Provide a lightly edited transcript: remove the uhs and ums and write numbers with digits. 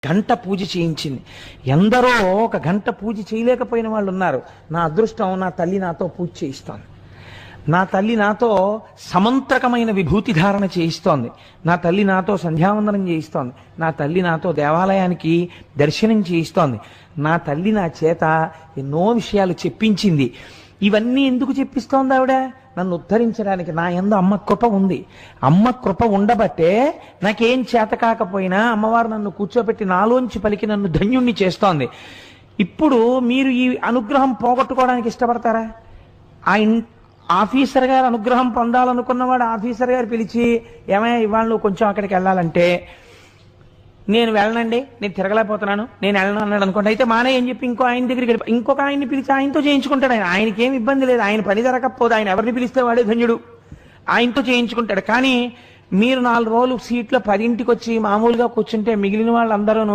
గంట పూజ చేయించింది. ఎందరో ఒక గంట పూజ చేయలేకపోయిన వాళ్ళు ఉన్నారు. నా అదృష్టం, నా తల్లి నాతో పూజ చేయిస్తోంది. నా తల్లి నాతో సమంత్రకమైన విభూతి ధారణ చేయిస్తోంది. నా తల్లి నాతో సంధ్యావందనం చేయిస్తోంది. నా తల్లి నాతో దేవాలయానికి దర్శనం చేయిస్తోంది. నా తల్లి నా చేత ఎన్నో విషయాలు చెప్పించింది. ఇవన్నీ ఎందుకు చెప్పిస్తోంది ఆవిడ? నన్ను ఉద్ధరించడానికి. నా యందు అమ్మ కృప ఉంది. అమ్మ కృప ఉండబట్టే నాకేం చేత కాకపోయినా అమ్మవారు నన్ను కూర్చోబెట్టి నాలోంచి పలికి నన్ను ధన్యుణ్ణి చేస్తోంది. ఇప్పుడు మీరు ఈ అనుగ్రహం పోగొట్టుకోవడానికి ఇష్టపడతారా? ఆఫీసర్ గారు అనుగ్రహం పొందాలనుకున్నవాడు ఆఫీసర్ గారు పిలిచి, ఏమయ్యా ఇవాళ నువ్వు కొంచెం అక్కడికి వెళ్ళాలంటే, నేను వెళ్ళనండి, నేను తిరగలేకపోతున్నాను, నేను వెళ్ళను అన్నాడు అనుకోండి. అయితే మానే అని చెప్పి ఇంకో ఆయన దగ్గరికి వెళ్ళి ఇంకొక ఆయన్ని పిలిచి ఆయనతో చేయించుకుంటాడు. ఆయనకి ఏం ఇబ్బంది లేదు. ఆయన పని జరగకపోతే ఆయన ఎవరిని పిలిస్తే వాడే ధన్యుడు. ఆయనతో చేయించుకుంటాడు. కానీ మీరు 4 రోజులు సీట్లో 10ంటికి వచ్చి మామూలుగా కూర్చుంటే మిగిలిన వాళ్ళందరూ